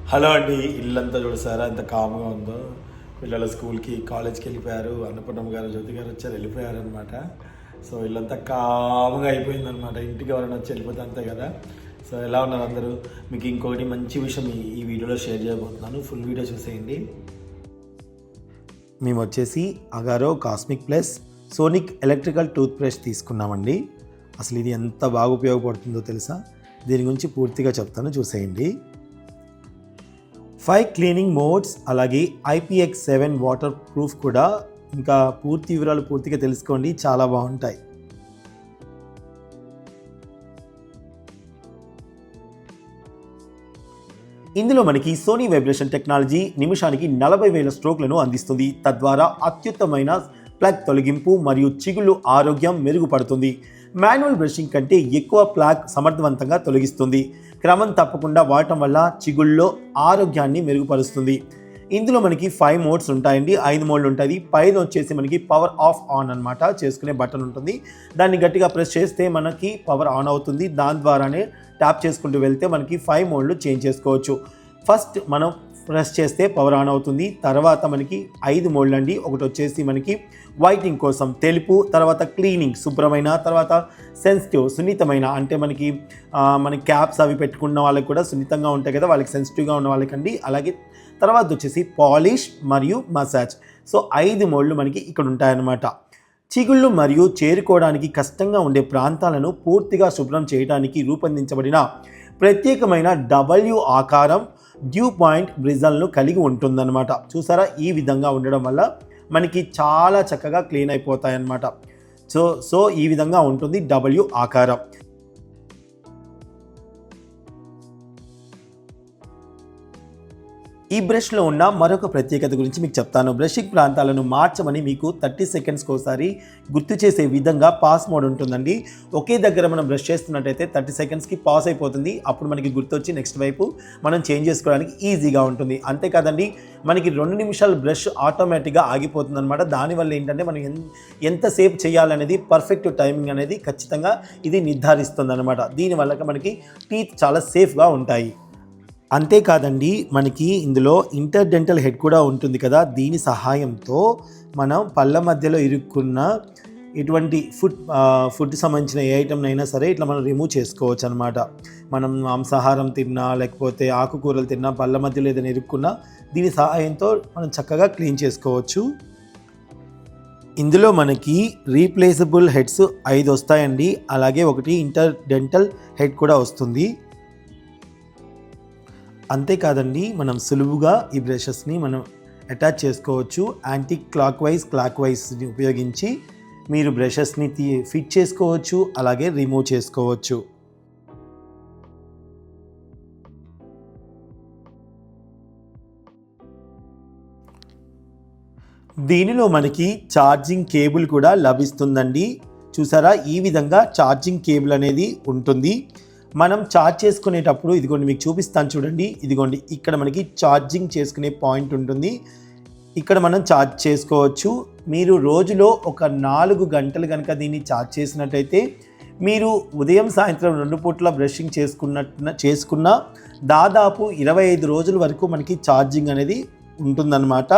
Hello అండి, ఇల్లంతా చూడసారా ఎంత కామ్గా ఉందో. పిల్లలు స్కూల్కి కాలేజ్కి వెళ్ళిపోయారు. అన్నపూర్ణమ్మ గారు జ్యోతి గారు వచ్చారు, వెళ్ళిపోయారు అనమాట. సో ఇల్లంతా కామ్గా అయిపోయిందనమాట. ఇంటికి ఎవరైనా వచ్చి వెళ్ళిపోతే అంతే కదా. సో ఎలా ఉన్నారు అందరూ? మీకు ఇంకొకటి మంచి విషయం ఈ వీడియోలో షేర్ చేయబోతున్నాను. ఫుల్ వీడియో చూసేయండి. మేము వచ్చేసి Agaro cosmic plus sonic electrical tooth brush తీసుకున్నామండి. అసలు ఇది ఎంత బాగా ఉపయోగపడుతుందో తెలుసా? దీని గురించి పూర్తిగా చెప్తాను, చూసేయండి. 5 క్లీనింగ్ మోడ్స్, అలాగే IPX7 వాటర్ ప్రూఫ్ కూడా. ఇంకా పూర్తి వివరాలు పూర్తిగా తెలుసుకోండి, చాలా బాగుంటాయి. ఇందులో మనకి సోనీ వైబ్రేషన్ టెక్నాలజీ నిమిషానికి 40,000 స్ట్రోక్లను అందిస్తుంది. తద్వారా అత్యుత్తమైన ప్లగ్ తొలగింపు మరియు చిగుళ్ళు ఆరోగ్యం మెరుగుపడుతుంది. మాన్యువల్ బ్రషింగ్ కంటే ఎక్కువ ప్లాగ్ సమర్థవంతంగా తొలగిస్తుంది. క్రమం తప్పకుండా వాడటం వల్ల చిగుళ్ళలో ఆరోగ్యాన్ని మెరుగుపరుస్తుంది. ఇందులో మనకి 5 మోడ్స్ ఉంటాయండి, 5 మోడ్లు ఉంటాయి. పైన వచ్చేసి మనకి పవర్ ఆఫ్ ఆన్ అనమాట చేసుకునే బటన్ ఉంటుంది. దాన్ని గట్టిగా ప్రెస్ చేస్తే మనకి పవర్ ఆన్ అవుతుంది. దాని ద్వారానే ట్యాప్ చేసుకుంటూ వెళ్తే మనకి 5 మోడ్లు చేంజ్ చేసుకోవచ్చు. ఫస్ట్ మనం ప్రెస్ చేస్తే పవర్ ఆన్ అవుతుంది. తర్వాత మనకి 5 మోడ్లు అండి. ఒకటి వచ్చేసి మనకి వైటింగ్ కోసం తెలుపు, తర్వాత క్లీనింగ్ శుభ్రమైన, తర్వాత సెన్సిటివ్ సున్నితమైన, అంటే మనకి క్యాప్స్ అవి పెట్టుకున్న వాళ్ళకి కూడా సున్నితంగా ఉంటాయి కదా, వాళ్ళకి సెన్సిటివ్గా ఉన్న వాళ్ళకండి. అలాగే తర్వాత వచ్చేసి పాలిష్ మరియు మసాజ్. సో 5 మోడ్లు మనకి ఇక్కడ ఉంటాయన్నమాట. చిగుళ్ళు మరియు చేరుకోవడానికి కష్టంగా ఉండే ప్రాంతాలను పూర్తిగా శుభ్రం చేయడానికి రూపొందించబడిన ప్రత్యేకమైన W ఆకారం డ్యూ పాయింట్ బ్రిజల్ను కలిగి ఉంటుందన్నమాట. చూసారా, ఈ విధంగా ఉండడం వల్ల మనకి చాలా చక్కగా క్లీన్ అయిపోతాయి అన్నమాట. సో ఈ విధంగా ఉంటుంది W ఆకారం. ఈ బ్రష్లో ఉన్న మరొక ప్రత్యేకత గురించి మీకు చెప్తాను. బ్రషింగ్ ప్రాంతాలను మార్చమని మీకు 30 సెకండ్స్కి ఒకసారి గుర్తు చేసే విధంగా పాస్ మోడ్ ఉంటుందండి. ఒకే దగ్గర మనం బ్రష్ చేస్తున్నట్టయితే 30 సెకండ్స్కి పాస్ అయిపోతుంది. అప్పుడు మనకి గుర్తొచ్చి నెక్స్ట్ వైపు మనం చేంజ్ చేసుకోవడానికి ఈజీగా ఉంటుంది. అంతేకాదండి, మనకి 2 నిమిషాలు బ్రష్ ఆటోమేటిక్గా ఆగిపోతుంది అనమాట. దానివల్ల ఏంటంటే మనం ఎంతసేపు చేయాలనేది పర్ఫెక్ట్ టైమింగ్ అనేది ఖచ్చితంగా ఇది నిర్ధారిస్తుంది అనమాట. దీనివల్ల మనకి టీత్ చాలా సేఫ్గా ఉంటాయి. అంతేకాదండి, మనకి ఇందులో ఇంటర్డెంటల్ హెడ్ కూడా ఉంటుంది కదా. దీని సహాయంతో మనం పళ్ళ మధ్యలో ఇరుక్కున్న ఎటువంటి ఫుడ్ సంబంధించిన ఏ ఐటమ్ అయినా సరే ఇట్లా మనం రిమూవ్ చేసుకోవచ్చు అనమాట. మనం మాంసాహారం తిన్నా, లేకపోతే ఆకుకూరలు తిన్నా, పళ్ళ మధ్యలో ఏదైనా ఇరుక్కున్నా దీని సహాయంతో మనం చక్కగా క్లీన్ చేసుకోవచ్చు. ఇందులో మనకి రీప్లేసబుల్ హెడ్స్ 5 వస్తాయండి. అలాగే ఒకటి ఇంటర్డెంటల్ హెడ్ కూడా వస్తుంది. అంతేకాదండి, మనం సులువుగా ఈ బ్రషెస్ని మనం అటాచ్ చేసుకోవచ్చు. యాంటీ క్లాక్ వైజ్ని ఉపయోగించి మీరు బ్రషెస్ని ఫిట్ చేసుకోవచ్చు, అలాగే రిమూవ్ చేసుకోవచ్చు. దీనిలో మనకి ఛార్జింగ్ కేబుల్ కూడా లభిస్తుందండి. చూసారా, ఈ విధంగా ఛార్జింగ్ కేబుల్ అనేది ఉంటుంది. మనం ఛార్జ్ చేసుకునేటప్పుడు ఇదిగోండి మీకు చూపిస్తాను చూడండి. ఇదిగోండి ఇక్కడ మనకి ఛార్జింగ్ చేసుకునే పాయింట్ ఉంటుంది. ఇక్కడ మనం ఛార్జ్ చేసుకోవచ్చు. మీరు రోజులో ఒక 4 గంటలు కనుక దీన్ని ఛార్జ్ చేసినట్టయితే మీరు ఉదయం సాయంత్రం 2 పూట్ల బ్రషింగ్ చేసుకున్న దాదాపు 25 రోజుల వరకు మనకి ఛార్జింగ్ అనేది ఉంటుందన్నమాట.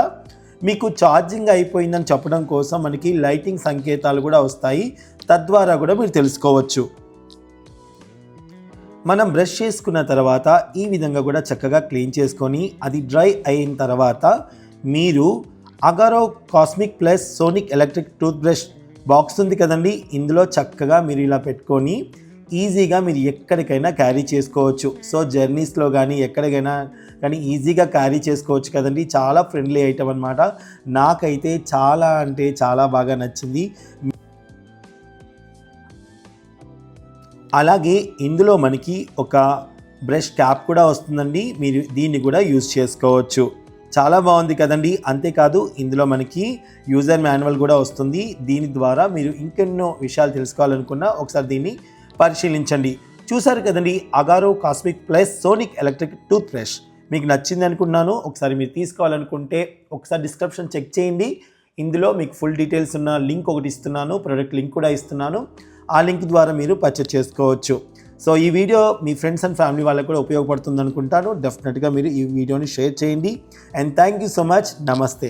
మీకు ఛార్జింగ్ అయిపోయిందని చెప్పడం కోసం మనకి లైటింగ్ సంకేతాలు కూడా వస్తాయి. తద్వారా కూడా మీరు తెలుసుకోవచ్చు. మనం బ్రష్ చేసుకున్న తర్వాత ఈ విధంగా కూడా చక్కగా క్లీన్ చేసుకొని అది డ్రై అయిన తర్వాత మీరు Agaro cosmic plus sonic electric tooth brush box ఉంది కదండి, ఇందులో చక్కగా మీరు ఇలా పెట్టుకొని ఈజీగా మీరు ఎక్కడికైనా క్యారీ చేసుకోవచ్చు. సో జర్నీస్లో కానీ ఎక్కడికైనా కానీ ఈజీగా క్యారీ చేసుకోవచ్చు కదండి. చాలా ఫ్రెండ్లీ ఐటమ్ అనమాట. నాకైతే చాలా అంటే చాలా బాగా నచ్చింది. అలాగే ఇందులో మనకి ఒక బ్రష్ క్యాప్ కూడా వస్తుందండి. మీరు దీన్ని కూడా యూజ్ చేసుకోవచ్చు. చాలా బాగుంది కదండి. అంతేకాదు, ఇందులో మనకి యూజర్ మాన్యువల్ కూడా వస్తుంది. దీని ద్వారా మీరు ఇంకెన్నో విషయాలు తెలుసుకోవాలనుకున్నా ఒకసారి దీన్ని పరిశీలించండి. చూసారు కదండి, Agaro cosmic plus sonic electric tooth brush మీకు నచ్చింది అనుకున్నాను. ఒకసారి మీరు తీసుకోవాలనుకుంటే ఒకసారి డిస్క్రిప్షన్ చెక్ చేయండి. ఇందులో మీకు ఫుల్ డీటెయిల్స్ ఉన్న లింక్ ఒకటి ఇస్తున్నాను, ప్రోడక్ట్ లింక్ కూడా ఇస్తున్నాను. ఆ లింక్ ద్వారా మీరు పర్చేస్ చేసుకోవచ్చు. సో ఈ video me friends and family వాళ్ళకు కూడా ఉపయోగపడుతుంది అనుకుంటాను. డెఫినెట్గా మీరు ఈ వీడియోని షేర్ చేయండి. And thank you so much. నమస్తే.